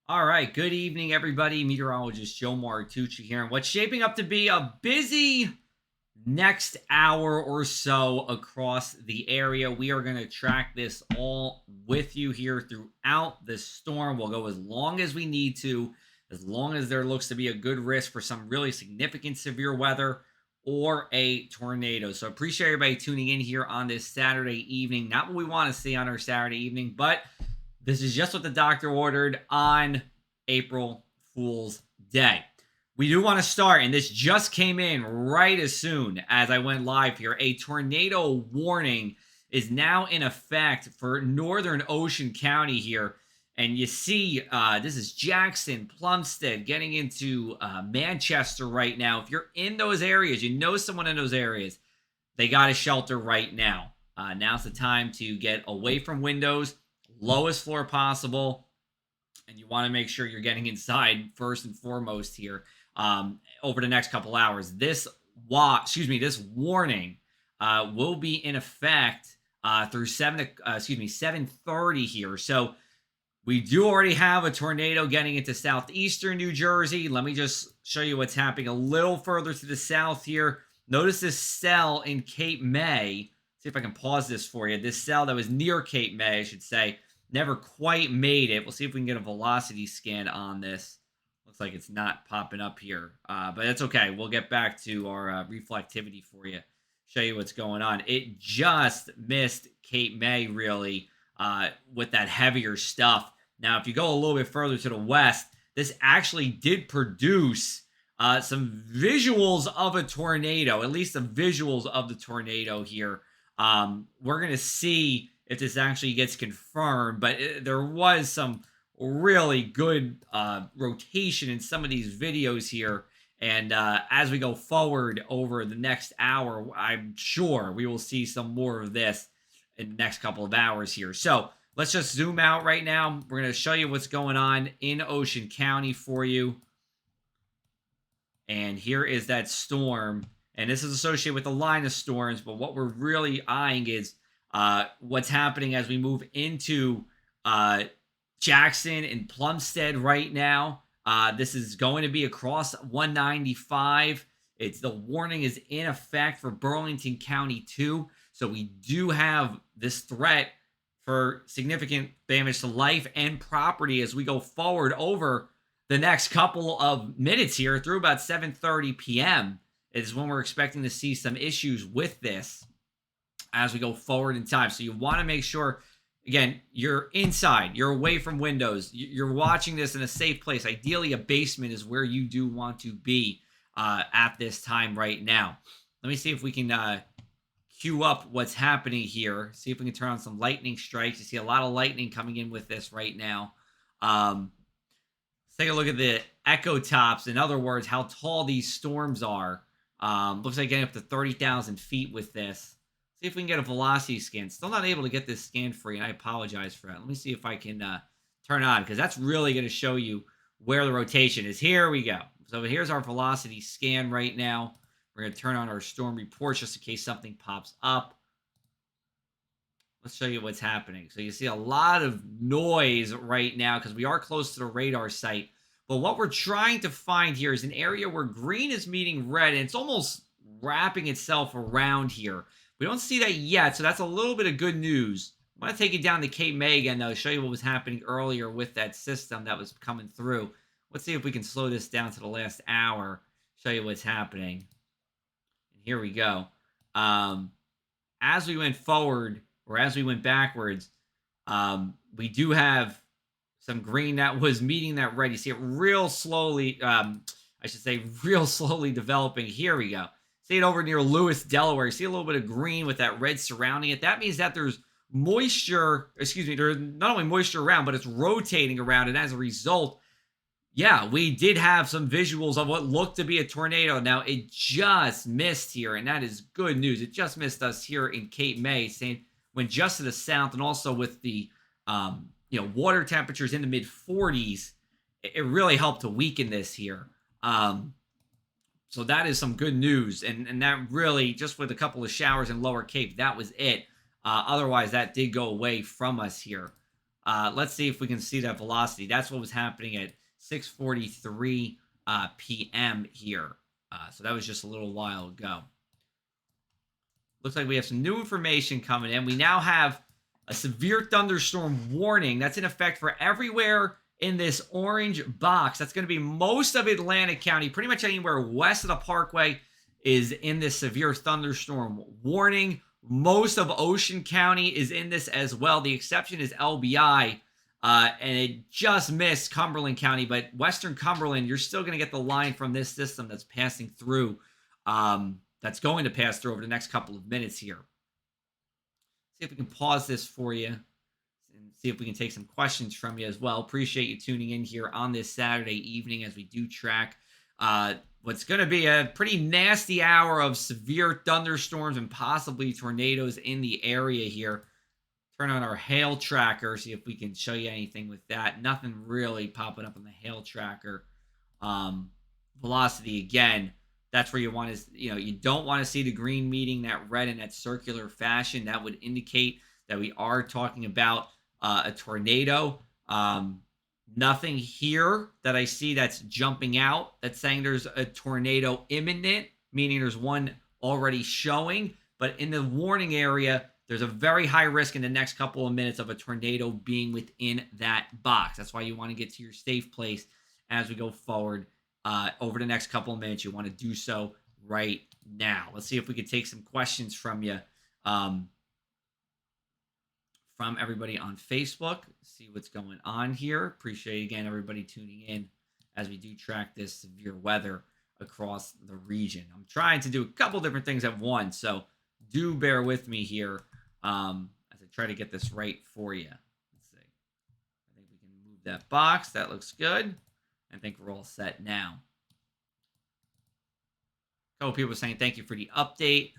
All right. Good evening, everybody. Meteorologist Joe Martucci here. And what's shaping up to be a busy next hour or so across the area. We are going to track this all with you here throughout this storm. We'll go as long as we need to, as long as there looks to be a good risk for some really significant severe weather or a tornado. So appreciate everybody tuning in here on this Saturday evening. Not what we want to see on our Saturday evening, but this is just what the doctor ordered on April Fool's Day. We do want to start, and this just came in right as soon as I went live here. A tornado warning is now in effect for Northern Ocean County here. And you see, this is Jackson, Plumstead, getting into Manchester right now. If you're in those areas, you know someone in those areas, they got to shelter right now. Now's the time to get away from windows, lowest floor possible, and you want to make sure you're getting inside first and foremost here over the next couple hours. This warning will be in effect through 7:30 here. So we do already have a tornado getting into southeastern New Jersey. Let me just show you what's happening a little further to the south here. Notice this cell in Cape May. See if I can pause this for you. This cell that was near Cape May, I should say, never quite made it. We'll see if we can get a velocity scan on this. Looks like it's not popping up here, but that's okay. We'll get back to our reflectivity for you, show you what's going on. It just missed Cape May, really, with that heavier stuff. Now, if you go a little bit further to the west, this actually did produce some visuals of a tornado, at least the visuals of the tornado here. We're going to see if this actually gets confirmed, but there was some really good rotation in some of these videos here. And as we go forward over the next hour, I'm sure we will see some more of this in the next couple of hours here. So let's just zoom out right now. We're going to show you what's going on in Ocean County for you. And here is that storm. And this is associated with the line of storms, but what we're really eyeing is what's happening as we move into Jackson and Plumstead right now. This is going to be across 195. The warning is in effect for Burlington County too. So we do have this threat for significant damage to life and property as we go forward over the next couple of minutes here through about 7:30 p.m. is when we're expecting to see some issues with this as we go forward in time. So you want to make sure, again, you're inside, you're away from windows, you're watching this in a safe place. Ideally, a basement is where you do want to be at this time right now. Let me see if we can queue up what's happening here. See if we can turn on some lightning strikes. You see a lot of lightning coming in with this right now. Let's take a look at the echo tops. In other words, how tall these storms are. Looks like getting up to 30,000 feet with this. See if we can get a velocity scan. Still not able to get this scan for you, and I apologize for that. Let me see if I can turn on, because that's really going to show you where the rotation is. Here we go. So here's our velocity scan right now. We're going to turn on our storm report just in case something pops up. Let's show you what's happening. So you see a lot of noise right now because we are close to the radar site. But what we're trying to find here is an area where green is meeting red, and it's almost wrapping itself around here. We don't see that yet, so that's a little bit of good news. I want to take you down to Cape May again, though, to show you what was happening earlier with that system that was coming through. Let's see if we can slow this down to the last hour, show you what's happening. And here we go. As we went forward, or as we went backwards, we do have some green that was meeting that red. You see it real slowly, real slowly developing. Here we go. See it over near Lewis, Delaware. You see a little bit of green with that red surrounding it. That means that there's moisture, there's not only moisture around, but it's rotating around. And as a result, yeah, we did have some visuals of what looked to be a tornado. Now, it just missed here, and that is good news. It just missed us here in Cape May, saying went just to the south, and also with the water temperatures in the mid 40s, it really helped to weaken this here. So that is some good news, and that really, just with a couple of showers in Lower Cape, that was it. Otherwise, that did go away from us here. Let's see if we can see that velocity. That's what was happening at 6:43 p.m. here. So that was just a little while ago. Looks like we have some new information coming in. We now have a severe thunderstorm warning that's in effect for everywhere in this orange box. That's going to be most of Atlantic County. Pretty much anywhere west of the Parkway is in this severe thunderstorm warning. Most of Ocean County is in this as well. The exception is LBI, and it just missed Cumberland County. But Western Cumberland, you're still going to get the line from this system that's passing through. That's going to pass through over the next couple of minutes here. See if we can pause this for you and see if we can take some questions from you as well. Appreciate you tuning in here on this Saturday evening as we do track what's going to be a pretty nasty hour of severe thunderstorms and possibly tornadoes in the area here. Turn on our hail tracker, see if we can show you anything with that. Nothing really popping up on the hail tracker. Velocity again. That's where you want to, you don't want to see the green meeting that red in that circular fashion. That would indicate that we are talking about a tornado. Nothing here that I see that's jumping out that's saying there's a tornado imminent, meaning there's one already showing. But in the warning area, there's a very high risk in the next couple of minutes of a tornado being within that box. That's why you want to get to your safe place as we go forward. Over the next couple of minutes, you want to do so right now. Let's see if we could take some questions from you, from everybody on Facebook. See what's going on here. Appreciate, again, everybody tuning in as we do track this severe weather across the region. I'm trying to do a couple different things at once, so do bear with me here as I try to get this right for you. Let's see. I think we can move that box. That looks good. I think we're all set now. A couple people saying thank you for the update.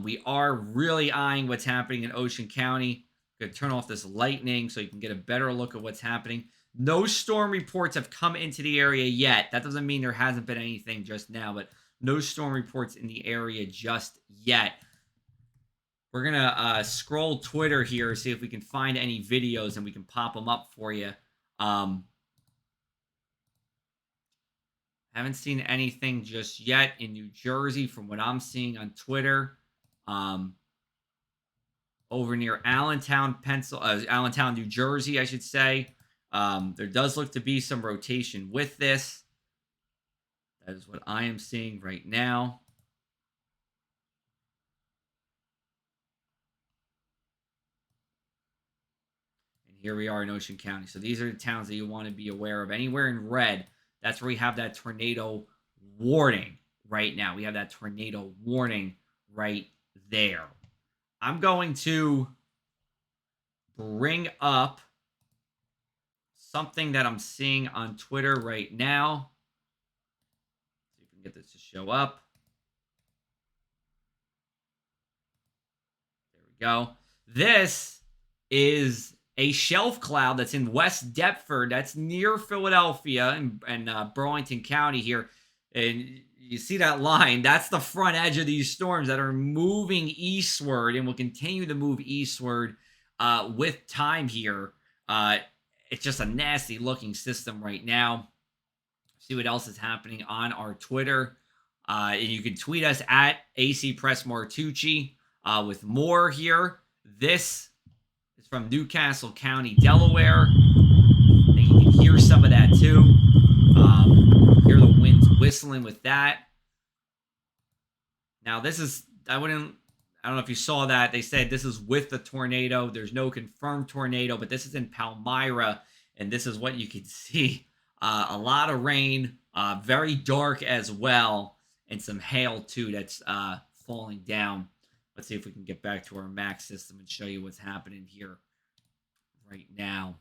We are really eyeing what's happening in Ocean County. Going to turn off this lightning so you can get a better look at what's happening. No storm reports have come into the area yet. That doesn't mean there hasn't been anything just now, but no storm reports in the area just yet. We're going to scroll Twitter here, see if we can find any videos and we can pop them up for you. Haven't seen anything just yet in New Jersey from what I'm seeing on Twitter. Over near Allentown, Allentown, New Jersey, I should say. There does look to be some rotation with this. That is what I am seeing right now. And here we are in Ocean County. So these are the towns that you want to be aware of. Anywhere in red, that's where we have that tornado warning right now. We have that tornado warning right there. I'm going to bring up something that I'm seeing on Twitter right now. See if we can get this to show up. There we go. This is a shelf cloud that's in West Deptford. That's near Philadelphia and Burlington County here. And you see that line? That's the front edge of these storms that are moving eastward and will continue to move eastward with time here. It's just a nasty looking system right now. See what else is happening on our Twitter. And you can tweet us at AC Press Martucci with more here. This is from Newcastle County, Delaware. I think you can hear some of that too. Hear the winds whistling with that. Now this is, I don't know if you saw that. They said this is with the tornado. There's no confirmed tornado, but this is in Palmyra, and this is what you can see. A lot of rain, very dark as well, and some hail too that's falling down. Let's see if we can get back to our MAX system and show you what's happening here right now.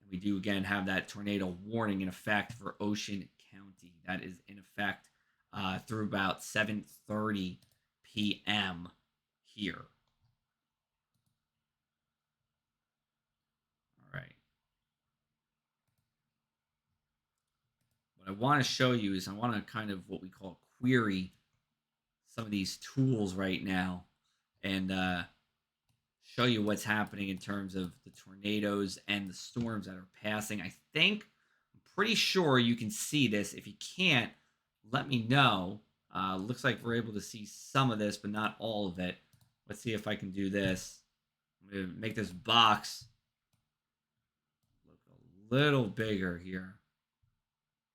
And we do again have that tornado warning in effect for Ocean County. That is in effect through about 7:30 p.m. here. All right. What I want to show you is I want to kind of what we call query some of these tools right now and show you what's happening in terms of the tornadoes and the storms that are passing. I'm pretty sure you can see this. If you can't, let me know. Looks like we're able to see some of this, but not all of it. Let's see if I can do this. I'm going to make this box look a little bigger here.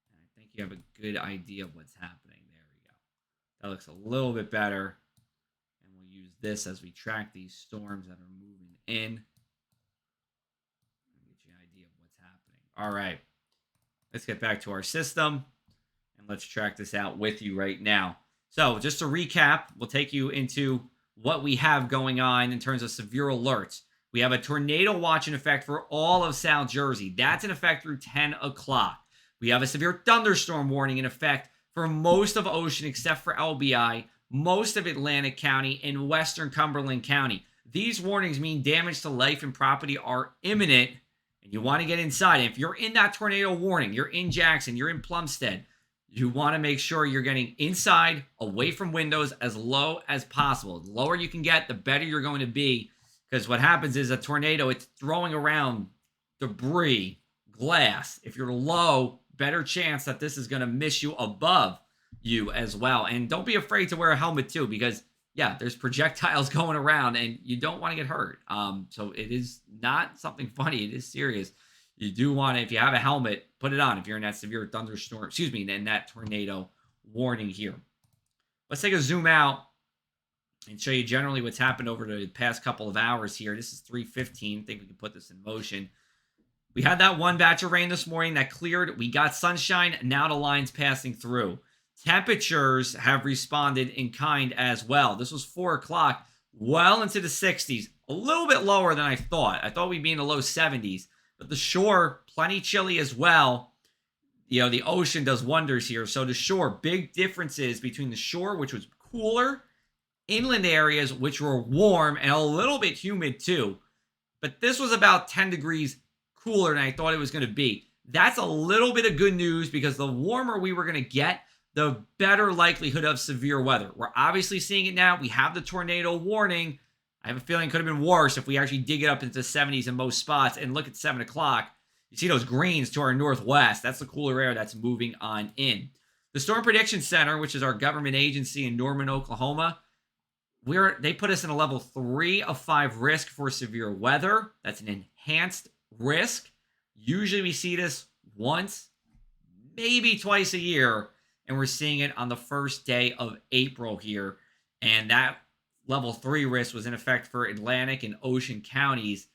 And I think you have a good idea of what's happening. There we go. That looks a little bit better. And we'll use this as we track these storms that are moving in. Get you an idea of what's happening. All right. Let's get back to our system. And let's track this out with you right now. So just to recap, we'll take you into what we have going on in terms of severe alerts. We have a tornado watch in effect for all of South Jersey. That's in effect through 10 o'clock. We have a severe thunderstorm warning in effect for most of Ocean except for LBI, most of Atlantic County, and Western Cumberland County. These warnings mean damage to life and property are imminent, and you want to get inside. And if you're in that tornado warning, you're in Jackson, you're in Plumstead, you want to make sure you're getting inside, away from windows, as low as possible. The lower you can get, the better you're going to be. Because what happens is a tornado, it's throwing around debris, glass. If you're low, better chance that this is going to miss you above you as well. And don't be afraid to wear a helmet too, because yeah, there's projectiles going around and you don't want to get hurt. So it is not something funny. It is serious. You do want to, if you have a helmet, put it on if you're in that severe thunderstorm, in that tornado warning here. Let's take a zoom out and show you generally what's happened over the past couple of hours here. This is 3:15. I think we can put this in motion. We had that one batch of rain this morning that cleared. We got sunshine. Now the line's passing through. Temperatures have responded in kind as well. This was 4 o'clock, well into the 60s. A little bit lower than I thought. I thought we'd be in the low 70s. But the shore, plenty chilly as well. You know, the ocean does wonders here. So the shore, big differences between the shore, which was cooler, inland areas, which were warm and a little bit humid too. But this was about 10 degrees cooler than I thought it was going to be. That's a little bit of good news because the warmer we were going to get, the better likelihood of severe weather. We're obviously seeing it now. We have the tornado warning. I have a feeling it could have been worse if we actually dig it up into the 70s in most spots. And look at 7 o'clock. You see those greens to our northwest. That's the cooler air that's moving on in. The Storm Prediction Center, which is our government agency in Norman, Oklahoma, they put us in a level 3 of 5 risk for severe weather. That's an enhanced risk. Usually we see this once, maybe twice a year. And we're seeing it on the first day of April here. And that level 3 risk was in effect for Atlantic and Ocean counties.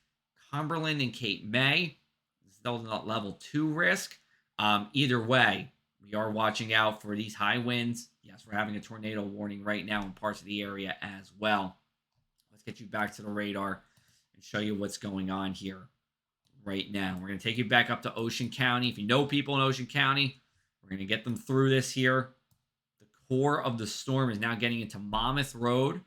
Cumberland and Cape May is still not level 2 risk. Either way, we are watching out for these high winds. Yes, we're having a tornado warning right now in parts of the area as well. Let's get you back to the radar and show you what's going on here right now. We're going to take you back up to Ocean County. If you know people in Ocean County, we're going to get them through this here. The core of the storm is now getting into Monmouth Road.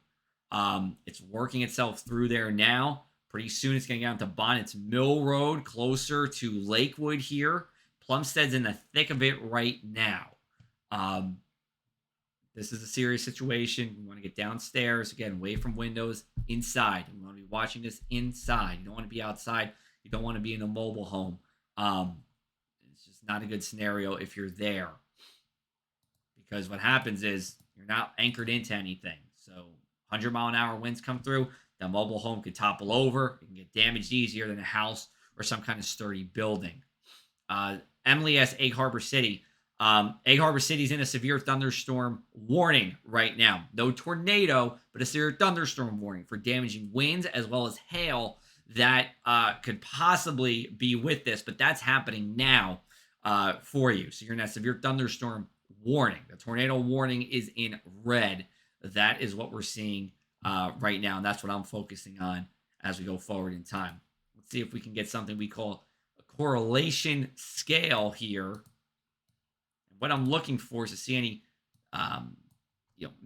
It's working itself through there now. Pretty soon it's going to get onto Bonnet's Mill Road, closer to Lakewood here. Plumstead's in the thick of it right now. This is a serious situation. We want to get downstairs, again, away from windows, inside. We want to be watching this inside. You don't want to be outside. You don't want to be in a mobile home. It's just not a good scenario if you're there. Because what happens is you're not anchored into anything. So 100-mile-an-hour winds come through. The mobile home could topple over. It can get damaged easier than a house or some kind of sturdy building. Emily asks Egg Harbor City. Egg Harbor City's in a severe thunderstorm warning right now. No tornado, but a severe thunderstorm warning for damaging winds as well as hail that could possibly be with this. But that's happening now for you. So you're in that severe thunderstorm warning. The tornado warning is in red. That is what we're seeing right now. And that's what I'm focusing on as we go forward in time. Let's see if we can get something we call a correlation scale here. What I'm looking for is to see any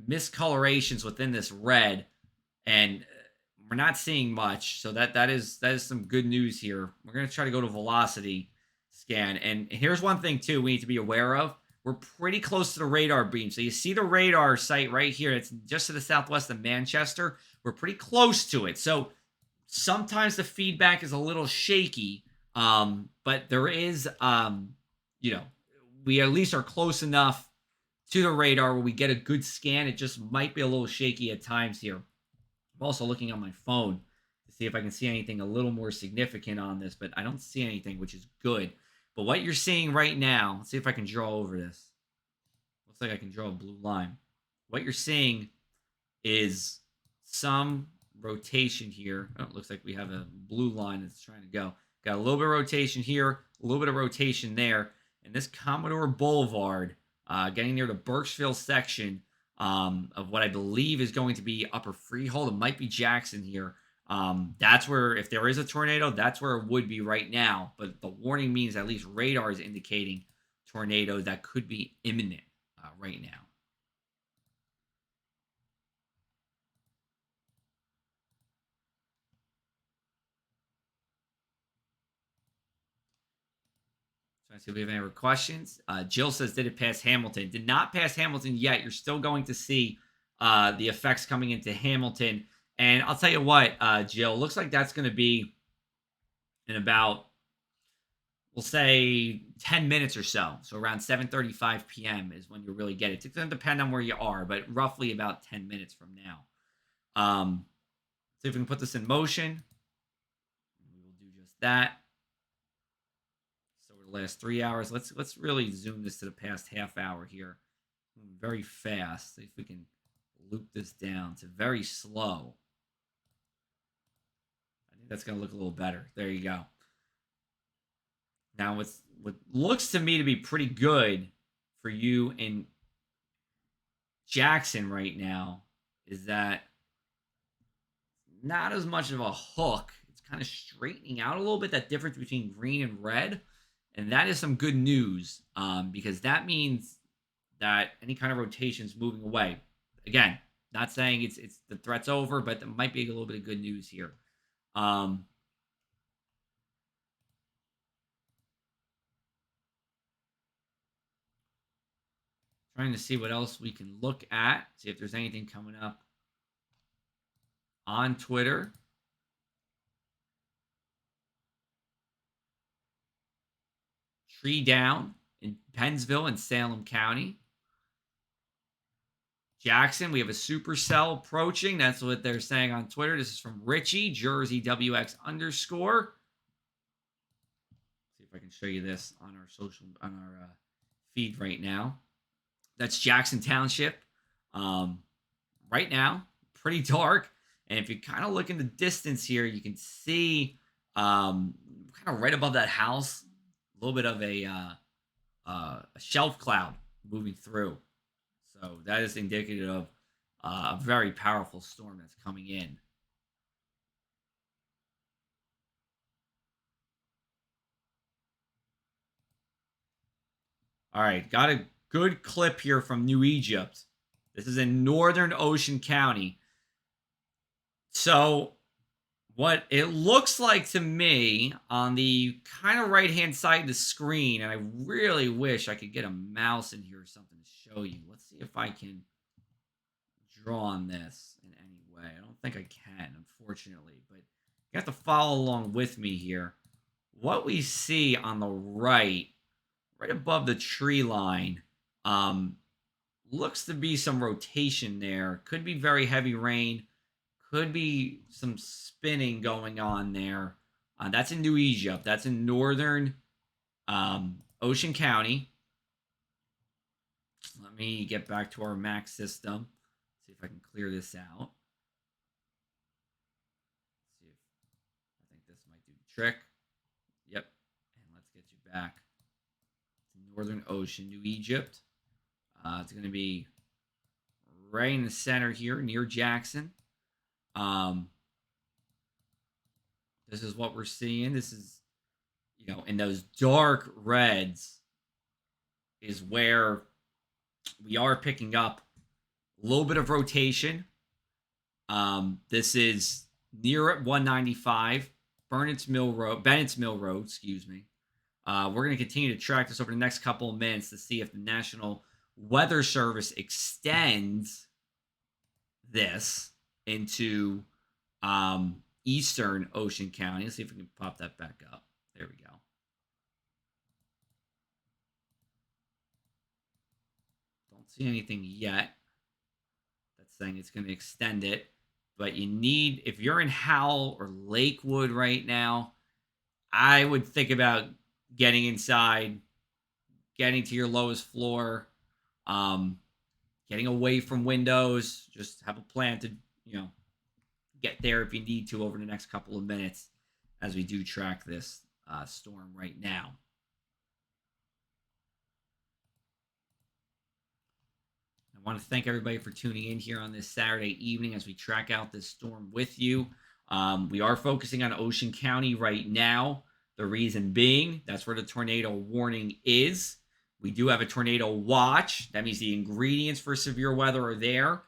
miscolorations within this red, and we're not seeing much. So that is some good news here. We're going to try to go to velocity scan, and here's one thing too we need to be aware of. We're pretty close to the radar beam. So you see the radar site right here. It's just to the southwest of Manchester. We're pretty close to it. So sometimes the feedback is a little shaky, but there is, you know, we at least are close enough to the radar where we get a good scan. It just might be a little shaky at times here. I'm also looking on my phone to see if I can see anything a little more significant on this, but I don't see anything, which is good. But what you're seeing right now, let's see if I can draw over this. Looks like I can draw a blue line. What you're seeing is some rotation here. Oh, it looks like we have a blue line that's trying to go. Got a little bit of rotation here, a little bit of rotation there. And this Commodore Boulevard, getting near the Burkesville section of what I believe is going to be Upper Freehold. It might be Jackson here. That's where, if there is a tornado, that's where it would be right now. But the warning means at least radar is indicating tornado that could be imminent right now. Trying to see if we have any other questions. Jill says, did it pass Hamilton? Did not pass Hamilton yet. You're still going to see the effects coming into Hamilton. And I'll tell you what, Jill, looks like that's going to be in about, we'll say 10 minutes or so. So around 7:35 p.m. is when you really get it. It's going to depend on where you are, but roughly about 10 minutes from now. See if we can put this in motion. We will do just that. So over the last 3 hours, let's really zoom this to the past half hour here. Very fast. See if we can loop this down to very slow. I think that's going to look a little better. There you go. Now, what looks to me to be pretty good for you in Jackson right now is that not as much of a hook. It's kind of straightening out a little bit, that difference between green and red. And that is some good news because that means that any kind of rotation is moving away. Again, not saying it's the threat's over, but there might be a little bit of good news here. Trying to see what else we can look at, see if there's anything coming up on Twitter. Tree down in Pennsville and Salem County. Jackson, we have a supercell approaching. That's what they're saying on Twitter. This is from Richie, Jersey WX _. See if I can show you this on our feed right now. That's Jackson Township. Right now, pretty dark. And if you kind of look in the distance here, you can see kind of right above that house, a little bit of a shelf cloud moving through. So that is indicative of a very powerful storm that's coming in. All right, got a good clip here from New Egypt. This is in northern Ocean County. So what it looks like to me on the kind of right-hand side of the screen, and I really wish I could get a mouse in here or something to show you. Let's see if I can draw on this in any way. I don't think I can, unfortunately, but you have to follow along with me here. What we see on the right above the tree line, looks to be some rotation there. Could be very heavy rain. Could be some spinning going on there. That's in New Egypt. That's in northern Ocean County. Let me get back to our Mac system. See if I can clear this out. See if I think this might do the trick. Yep. And let's get you back to Northern Ocean, New Egypt. It's going to be right in the center here near Jackson. This is what we're seeing. This is, in those dark reds is where we are picking up a little bit of rotation. This is near at 195, Bennett's Mill Road, excuse me. We're going to continue to track this over the next couple of minutes to see if the National Weather Service extends this into eastern Ocean County. Let's see if we can pop that back up. There we go. Don't see anything yet that's saying it's going to extend it. But you need, if you're in Howell or Lakewood right now, I would think about getting inside, getting to your lowest floor, getting away from windows. Just have a plan to, get there if you need to over the next couple of minutes as we do track this storm right now. I want to thank everybody for tuning in here on this Saturday evening as we track out this storm with you. We are focusing on Ocean County right now. The reason being, that's where the tornado warning is. We do have a tornado watch. That means the ingredients for severe weather are there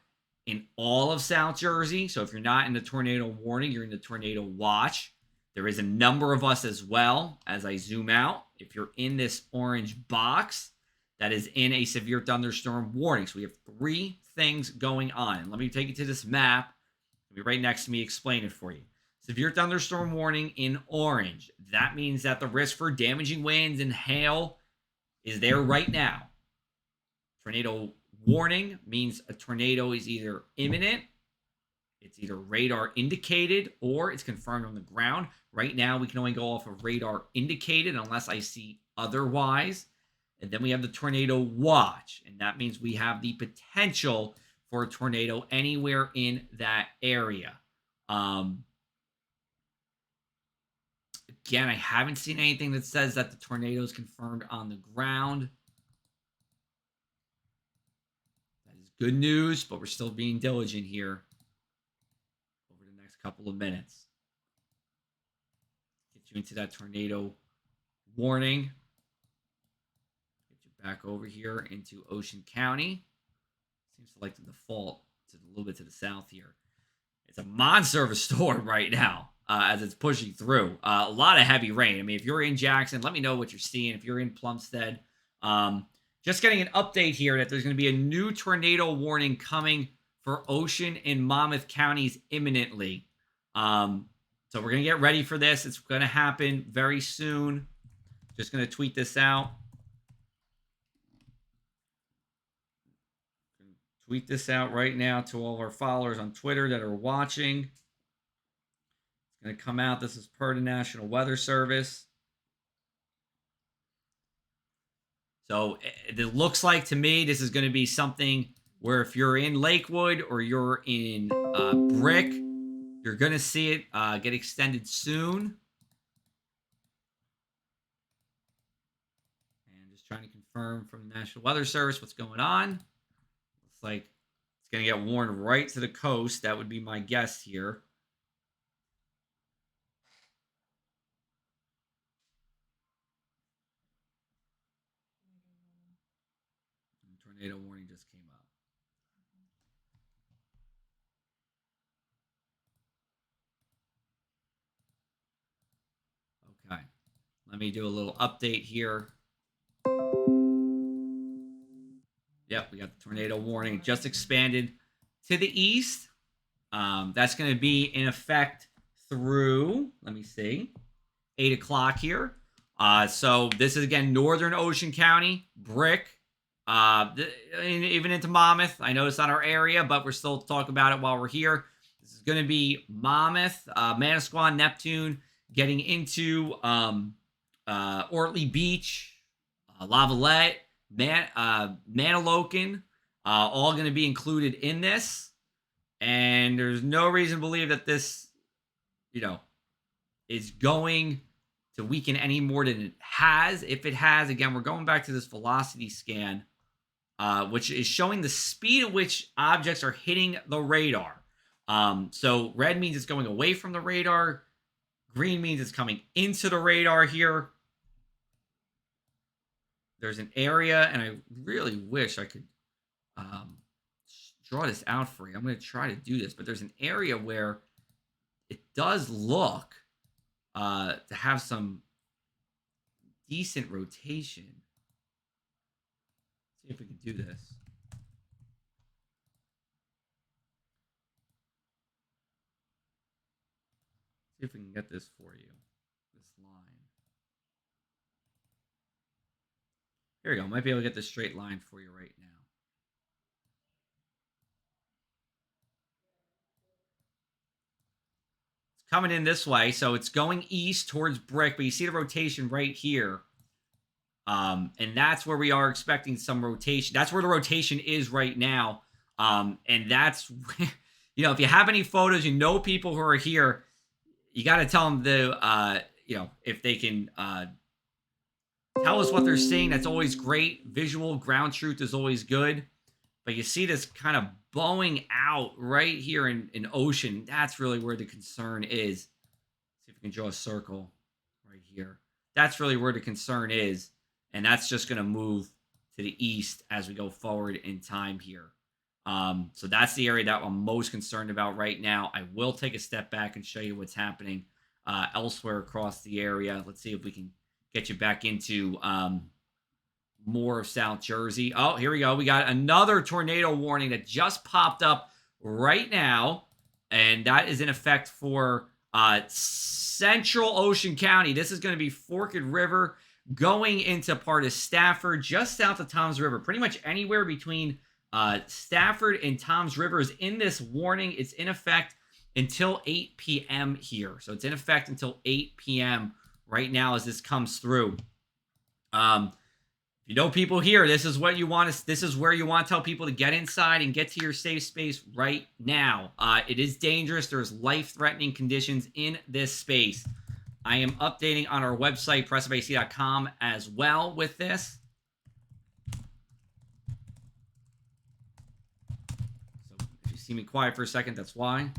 in all of South Jersey. So if you're not in the tornado warning, you're in the tornado watch. There is a number of us as well. As I zoom out, if you're in this orange box, that is in a severe thunderstorm warning. So we have 3 things going on. Let me take you to this map. It'll be right next to me, explain it for you. Severe thunderstorm warning in orange. That means that the risk for damaging winds and hail is there right now. Tornado warning means a tornado is either imminent, it's either radar indicated, or it's confirmed on the ground. Right now, we can only go off of radar indicated unless I see otherwise. And then we have the tornado watch, and that means we have the potential for a tornado anywhere in that area. Again, I haven't seen anything that says that the tornado is confirmed on the ground. That is good news, but we're still being diligent here over the next couple of minutes. Get you into that tornado warning. Get you back over here into Ocean County. Seems to like to default to a little bit to the south here. It's a monster of a storm right now as it's pushing through. A lot of heavy rain. I mean, if you're in Jackson, let me know what you're seeing. If you're in Plumstead, just getting an update here that there's going to be a new tornado warning coming for Ocean and Monmouth counties imminently. So we're going to get ready for this. It's going to happen very soon. Just going to tweet this out. Tweet this out right now to all of our followers on Twitter that are watching. It's going to come out. This is per the National Weather Service. So it looks like to me this is going to be something where if you're in Lakewood or you're in Brick, you're going to see it get extended soon. And just trying to confirm from the National Weather Service what's going on. Looks like it's going to get warned right to the coast. That would be my guess here. Tornado warning just came up. Okay. Let me do a little update here. Yep, we got the tornado warning just expanded to the east. That's going to be in effect through, let me see, 8 o'clock here. So this is, again, northern Ocean County, Brick, even into Monmouth. I know it's not our area, but we're still talking about it while we're here. This is going to be Monmouth, Manasquan, Neptune, getting into Ortley Beach, Lavalette, Manalocan, all going to be included in this. And there's no reason to believe that this, is going to weaken any more than it has. If it has, again, we're going back to this velocity scan, which is showing the speed at which objects are hitting the radar. So red means it's going away from the radar. Green means it's coming into the radar here. There's an area, and I really wish I could draw this out for you. I'm going to try to do this, but there's an area where it does look to have some decent rotation. Let's see if we can do this. See if we can get this for you. This line. Here we go. Might be able to get this straight line for you right now. It's coming in this way, so it's going east towards Brick, but you see the rotation right here. And that's where we are expecting some rotation. That's where the rotation is right now. And that's, if you have any photos, people who are here, you got to tell them if they can tell us what they're seeing. That's always great. Visual ground truth is always good. But you see this kind of bowing out right here in ocean. That's really where the concern is. See if we can draw a circle right here. That's really where the concern is. And that's just going to move to the east as we go forward in time here. So that's the area that I'm most concerned about right now. I will take a step back and show you what's happening elsewhere across the area. Let's see if we can get you back into more of South Jersey. Oh, here we go. We got another tornado warning that just popped up right now. And that is in effect for Central Ocean County. This is going to be Forked River going into part of Stafford, just south of Toms River. Pretty much anywhere between Stafford and Toms River is in this warning. It's in effect until 8 p.m. here. So it's in effect until 8 p.m. right now as this comes through. People here, this is what you want to. This is where you want to tell people to get inside and get to your safe space right now. It is dangerous. There's life-threatening conditions in this space. I am updating on our website, pressofac.com, as well with this. So if you see me quiet for a second, that's why.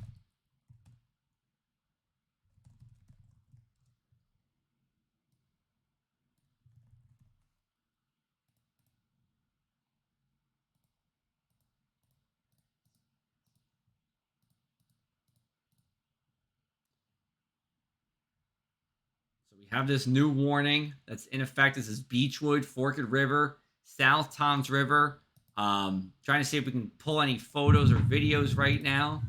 We have this new warning that's in effect. This is Beechwood, Forked River, South Toms River. Trying to see if we can pull any photos or videos right now.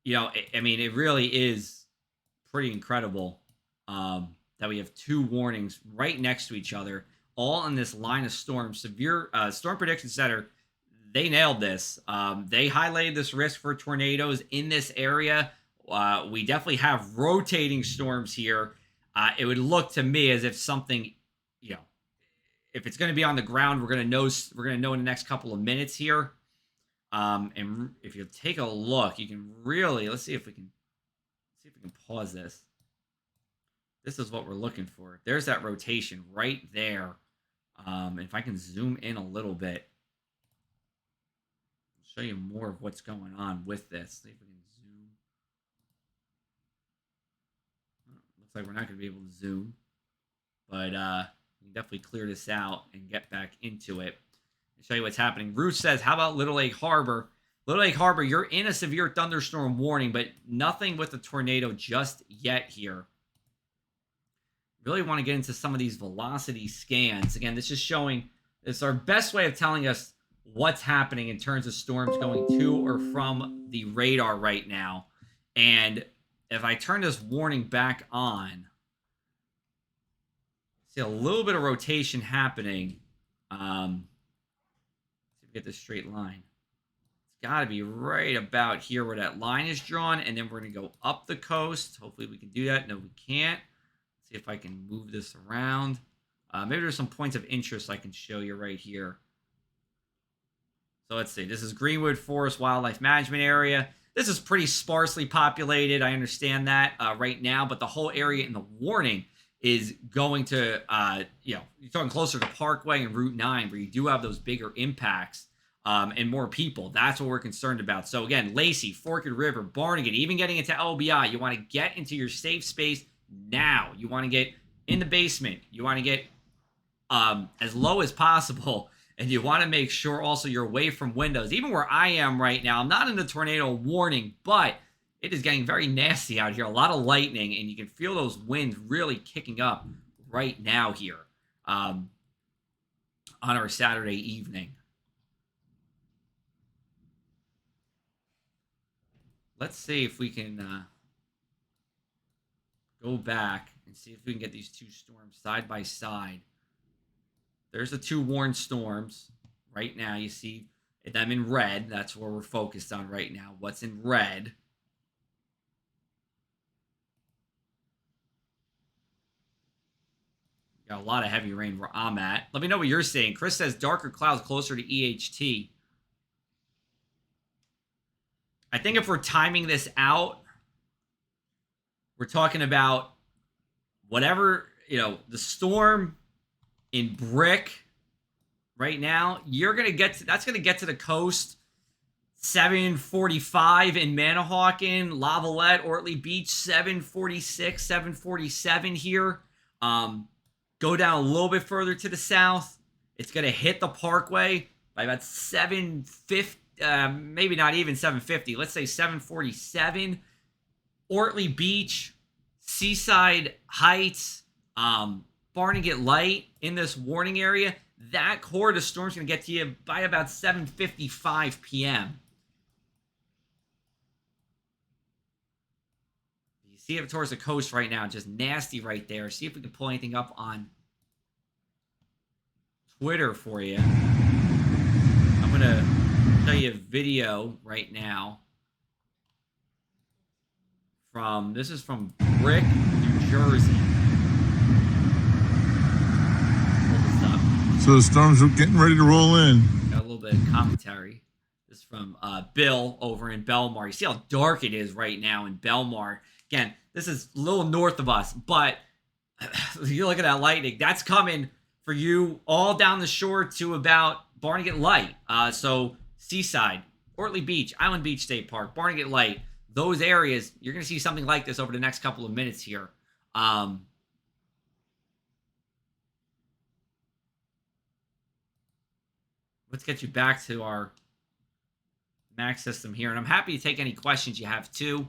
It really is pretty incredible that we have two warnings right next to each other, all in this line of storm. Severe Storm Prediction Center, they nailed this. They highlighted this risk for tornadoes in this area. We definitely have rotating storms here. It would look to me as if something, if it's going to be on the ground, we're going to know in the next couple of minutes here. And if you take a look, you can really, let's see if we can pause this. This is what we're looking for. There's that rotation right there. If I can zoom in a little bit, show you more of what's going on with this. See if we can zoom. Looks like we're not going to be able to zoom, but we can definitely clear this out and get back into it and show you what's happening. Ruth says, how about Little Lake Harbor? Little Lake Harbor, you're in a severe thunderstorm warning, but nothing with a tornado just yet here. Really want to get into some of these velocity scans. Again, this is showing, it's our best way of telling us what's happening in terms of storms going to or from the radar right now. And if I turn this warning back on, see a little bit of rotation happening. See if we get this straight line. It's got to be right about here where that line is drawn, and then we're going to go up the coast. Hopefully we can do that. No, we can't. Let's see if I can move this around. Maybe there's some points of interest I can show you right here. So let's see. This is Greenwood Forest Wildlife Management Area. This is pretty sparsely populated. I understand that right now, but the whole area in the warning is going to, you're talking closer to Parkway and Route 9, where you do have those bigger impacts and more people. That's what we're concerned about. So again, Lacey, Forked River, Barnegat, even getting into LBI, you want to get into your safe space now. You want to get in the basement. You want to get as low as possible. And you want to make sure also you're away from windows. Even where I am right now, I'm not in the tornado warning, but it is getting very nasty out here. A lot of lightning, and you can feel those winds really kicking up right now here on our Saturday evening. let's see if we can go back and see if we can get these two storms side by side. There's the two warned storms right now. You see them in red. That's where we're focused on right now. What's in red? Got a lot of heavy rain where I'm at. Let me know what you're saying. Chris says darker clouds closer to EHT. I think if we're timing this out, we're talking about whatever, the storm in Brick right now, that's going to get to the coast 7:45 in Manahawkin, Lavalette, Ortley Beach 7:46, 7:47 here. Go down a little bit further to the south. It's going to hit the Parkway by about 7:50, maybe not even 7:50. Let's say 7:47. Ortley Beach, Seaside Heights, Barnegat Light in this warning area. That core of the storm's going to get to you by about 7:55 p.m. You see it towards the coast right now, just nasty right there. See if we can pull anything up on Twitter for you. I'm going to show you a video right now this is from Brick, New Jersey. So the storms are getting ready to roll in. Got a little bit of commentary. This is from Bill over in Belmar. You see how dark it is right now in Belmar. Again, this is a little north of us, but you look at that lightning. That's coming for you all down the shore to about Barnegat Light. So Seaside, Ortley Beach, Island Beach State Park, Barnegat Light. Those areas, you're going to see something like this over the next couple of minutes here. Let's get you back to our max system here. And I'm happy to take any questions you have, too.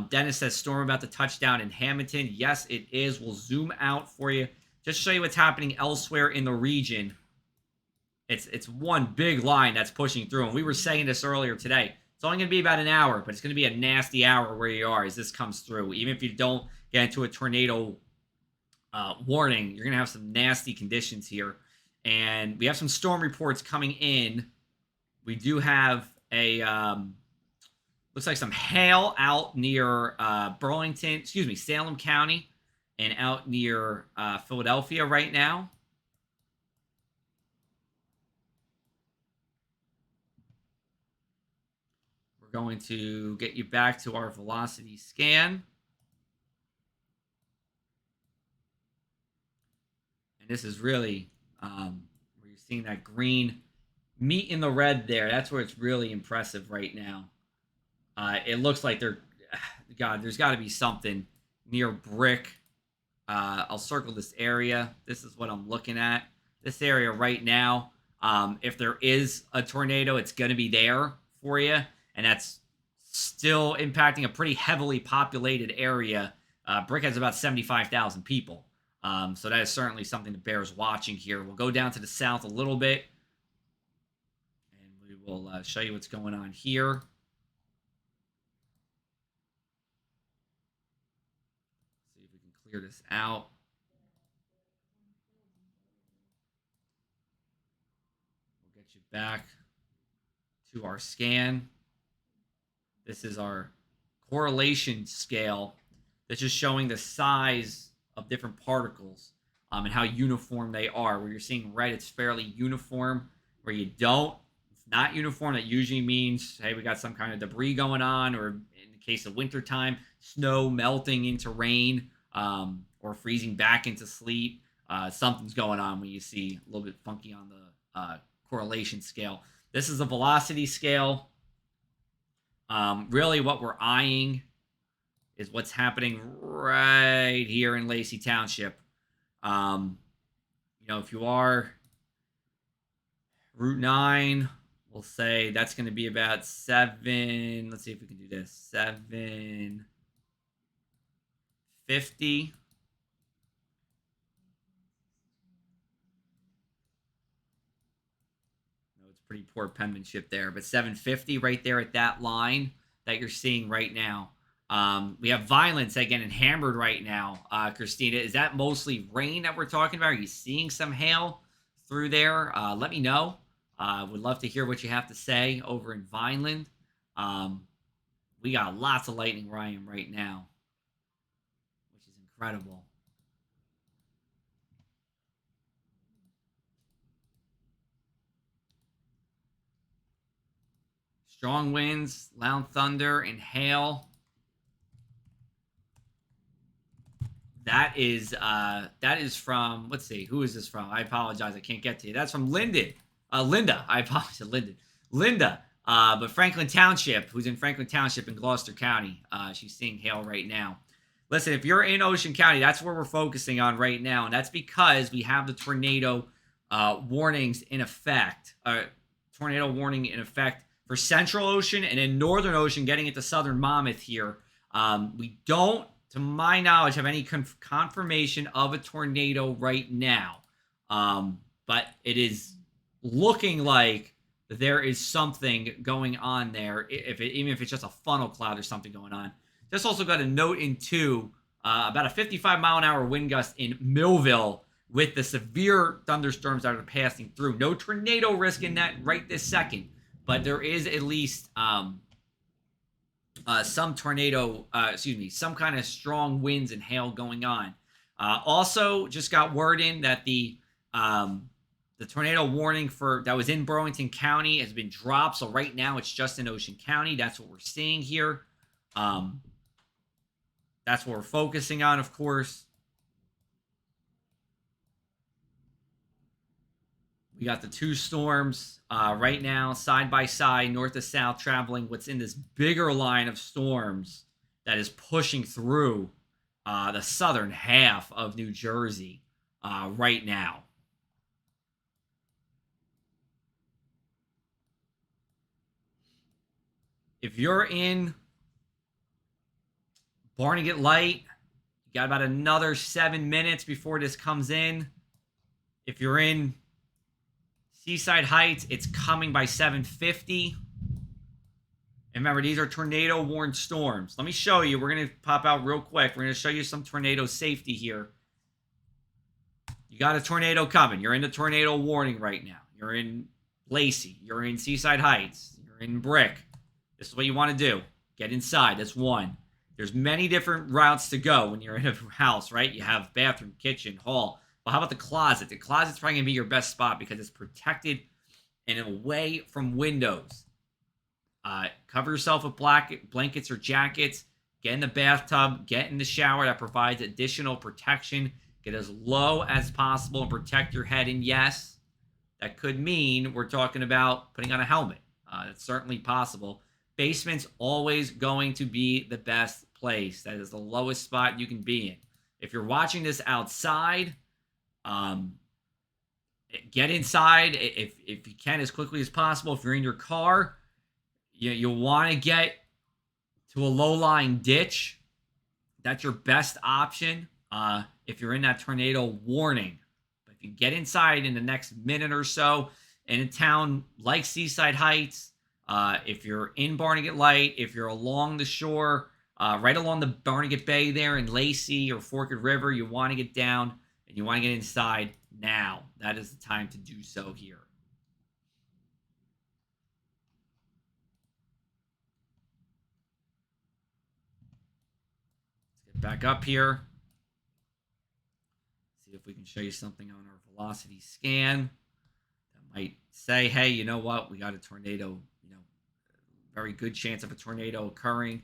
Dennis says, storm about to touch down in Hamilton. Yes, it is. We'll zoom out for you. Just show you what's happening elsewhere in the region. It's one big line that's pushing through. And we were saying this earlier today. It's only going to be about an hour, but it's going to be a nasty hour where you are as this comes through. Even if you don't get into a tornado warning, you're going to have some nasty conditions here. And we have some storm reports coming in. We do have looks like some hail out near Salem County and out near Philadelphia right now. We're going to get you back to our velocity scan. And this is really where you're seeing that green meet in the red there. That's where it's really impressive right now. It looks like there's got to be something near Brick. I'll circle this area. This is what I'm looking at. This area right now. If there is a tornado, it's going to be there for you. And that's still impacting a pretty heavily populated area. Brick has about 75,000 people. So that is certainly something that bears watching here. We'll go down to the south a little bit. And we will show you what's going on here. See if we can clear this out. We'll get you back to our scan. This is our correlation scale that's just showing the size of different particles and how uniform they are. Where you're seeing red, it's fairly uniform. Where you don't, it's not uniform. That usually means, hey, we got some kind of debris going on, or in the case of wintertime, snow melting into rain or freezing back into sleet. Something's going on when you see a little bit funky on the correlation scale. This is a velocity scale. Really what we're eyeing is what's happening right here in Lacey Township. If you are Route 9, we'll say that's going to be about 7. Let's see if we can do this. 750. No, it's pretty poor penmanship there, but 750 right there at that line. that you're seeing right now. We have violence again and hammered right now. Christina, is that mostly rain that we're talking about? Are you seeing some hail through there? Let me know. Would love to hear what you have to say over in Vineland. Um, we got lots of lightning, Ryan, right now, which is incredible. Strong winds, loud thunder, and hail. That is from, let's see, who is this from? I apologize, I can't get to you. That's from Linda. I apologize, Linda. But Franklin Township, who's in Franklin Township in Gloucester County. She's seeing hail right now. Listen, if you're in Ocean County, that's where we're focusing on right now, and that's because we have the tornado warnings in effect. Tornado warning in effect for Central Ocean and in Northern Ocean, getting into Southern Monmouth here. We don't, to my knowledge, have any confirmation of a tornado right now. But it is looking like there is something going on there, even if it's just a funnel cloud or something going on. Just also got a note in two, about a 55-mile-an-hour wind gust in Millville with the severe thunderstorms that are passing through. No tornado risk in that right this second, but there is at least some some kind of strong winds and hail going on. Also, just got word in that the tornado warning that was in Burlington County has been dropped. So right now it's just in Ocean County. That's what we're seeing here. That's what we're focusing on, of course. We got the two storms right now, side by side, north to south, traveling what's in this bigger line of storms that is pushing through the southern half of New Jersey right now. If you're in Barnegat Light, you got about another 7 minutes before this comes in. If you're in Seaside Heights, it's coming by 7:50. And remember, these are tornado warned storms. Let me show you. We're going to pop out real quick. We're going to show you some tornado safety here. You got a tornado coming. You're in the tornado warning right now. You're in Lacey. You're in Seaside Heights. You're in Brick. This is what you want to do. Get inside. That's one. There's many different routes to go when you're in a house, right? You have bathroom, kitchen, hall. Well, how about the closet? The closet's probably going to be your best spot because it's protected and away from windows. Cover yourself with blankets or jackets. Get in the bathtub. Get in the shower. That provides additional protection. Get as low as possible and protect your head. And yes, that could mean we're talking about putting on a helmet. That's certainly possible. Basement's always going to be the best place. That is the lowest spot you can be in. If you're watching this outside, get inside if you can as quickly as possible. If you're in your car, you'll want to get to a low-lying ditch. That's your best option if you're in that tornado warning. But if you get inside in the next minute or so in a town like Seaside Heights, if you're in Barnegat Light, if you're along the shore, right along the Barnegat Bay there in Lacey or Forked River, you want to get down and you want to get inside now. That is the time to do so here. Let's get back up here. See if we can show you something on our velocity scan that might say, hey, you know what? We got a tornado, very good chance of a tornado occurring.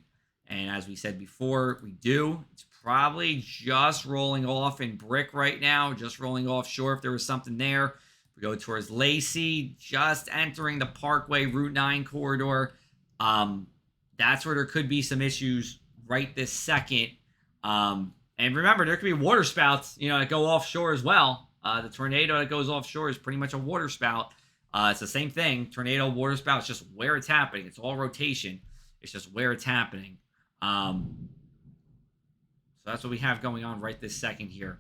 And as we said before, we do. It's probably just rolling off in Brick right now, just rolling offshore if there was something there. If we go towards Lacey, just entering the Parkway Route 9 corridor. That's where there could be some issues right this second. And remember, there could be water spouts, that go offshore as well. The tornado that goes offshore is pretty much a water spout. It's the same thing. Tornado, water spout. It's just where it's happening. It's all rotation. It's just where it's happening. So that's what we have going on right this second here.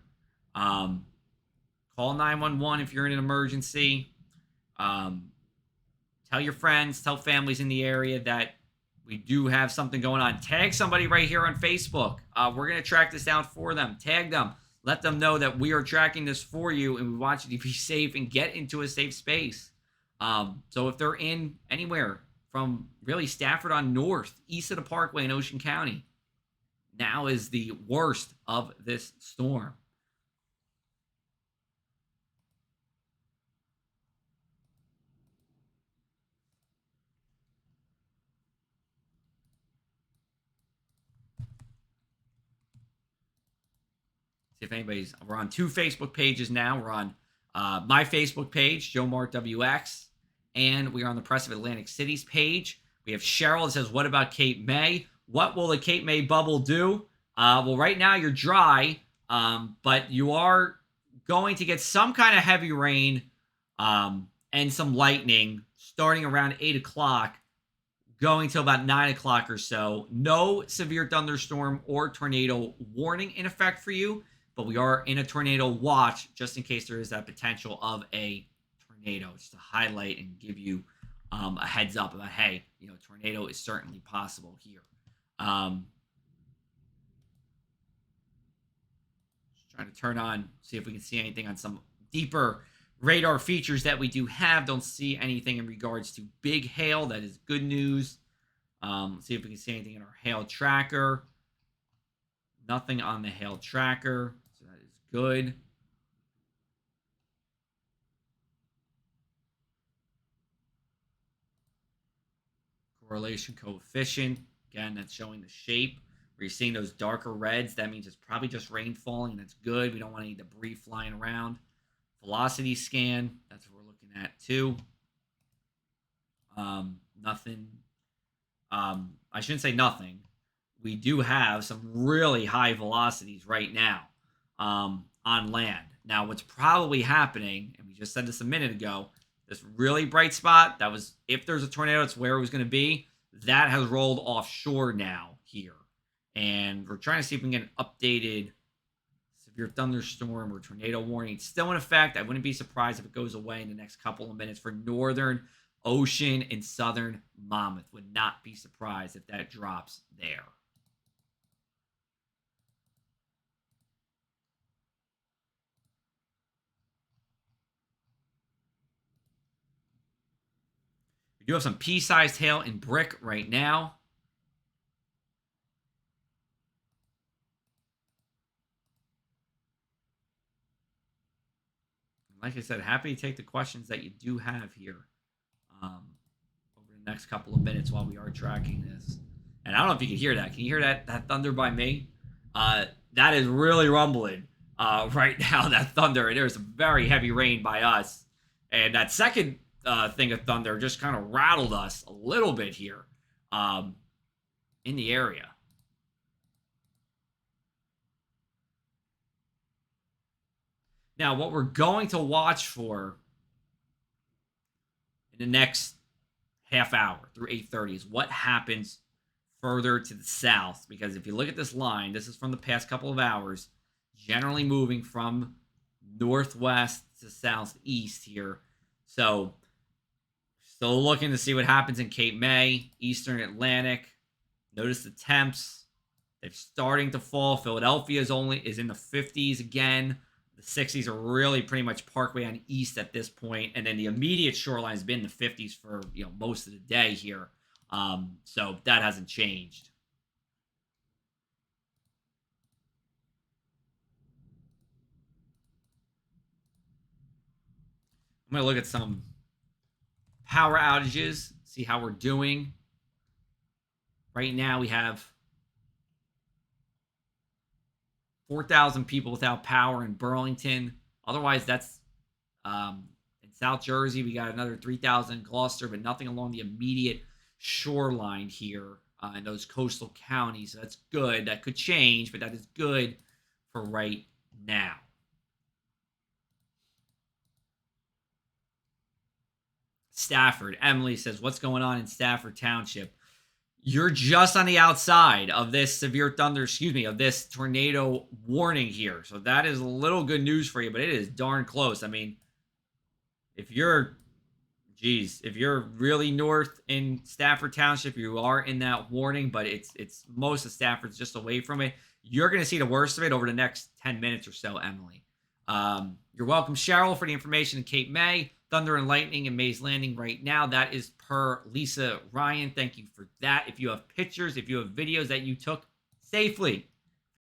Call 911 if you're in an emergency. Tell your friends, tell families in the area that we do have something going on. Tag somebody right here on Facebook. We're going to track this down for them. Tag them. Let them know that we are tracking this for you and we want you to be safe and get into a safe space. So if they're in anywhere from really Stafford on north, east of the Parkway in Ocean County, now is the worst of this storm. See if anybody's. We're on 2 Facebook pages now. We're on my Facebook page, Joe Mart WX, and we are on the Press of Atlantic City's page. We have Cheryl that says, "What about Cape May? What will the Cape May bubble do?" Well, right now you're dry, but you are going to get some kind of heavy rain and some lightning starting around 8 o'clock, going till about 9 o'clock or so. No severe thunderstorm or tornado warning in effect for you, but we are in a tornado watch just in case there is that potential of a tornado, just to highlight and give you a heads up about, hey, tornado is certainly possible here. Just trying to turn on, see if we can see anything on some deeper radar features that we do have. Don't see anything in regards to big hail. That is good news. Let's see if we can see anything in our hail tracker. Nothing on the hail tracker, so that is good. Correlation coefficient, again, that's showing the shape. Where you're seeing those darker reds, that means it's probably just rain falling. That's good. We don't want any debris flying around. Velocity scan, that's what we're looking at too. Nothing. I shouldn't say nothing. We do have some really high velocities right now on land. Now, what's probably happening, and we just said this a minute ago, this really bright spot, that was, if there's a tornado, it's where it was going to be. That has rolled offshore now here. And we're trying to see if we can get an updated severe thunderstorm or tornado warning. It's still in effect. I wouldn't be surprised if it goes away in the next couple of minutes for northern Ocean and southern Monmouth. Would not be surprised if that drops there. We do have some pea-sized hail and brick right now. Like I said, happy to take the questions that you do have here over the next couple of minutes while we are tracking this. And I don't know if you can hear that. Can you hear that thunder by me? That is really rumbling right now, that thunder. And there's some very heavy rain by us. And that second thing of thunder just kind of rattled us a little bit here in the area. Now, what we're going to watch for in the next half hour through 8:30 is what happens further to the south. Because if you look at this line, this is from the past couple of hours, generally moving from northwest to southeast here. So, still looking to see what happens in Cape May, Eastern Atlantic. Notice the temps. They're starting to fall. Philadelphia is in the 50s again. The 60s are really pretty much Parkway on east at this point, and then the immediate shoreline has been the 50s for most of the day here. So that hasn't changed. I'm going to look at some power outages, see how we're doing. Right now we have 4,000 people without power in Burlington. Otherwise, that's in South Jersey. We got another 3,000 in Gloucester, but nothing along the immediate shoreline here in those coastal counties. So that's good. That could change, but that is good for right now. Stafford. Emily says, what's going on in Stafford Township? You're just on the outside of this severe thunder, of this tornado warning here. So that is a little good news for you, but it is darn close. I mean, if you're Geez, if you're really north in Stafford Township, you are in that warning, but it's most of Stafford's just away from it. You're going to see the worst of it over the next 10 minutes or so, Emily. You're welcome, Cheryl, for the information in Cape May, Thunder and Lightning in Mays Landing right now. That is per Lisa Ryan. Thank you for that. If you have pictures, if you have videos that you took safely,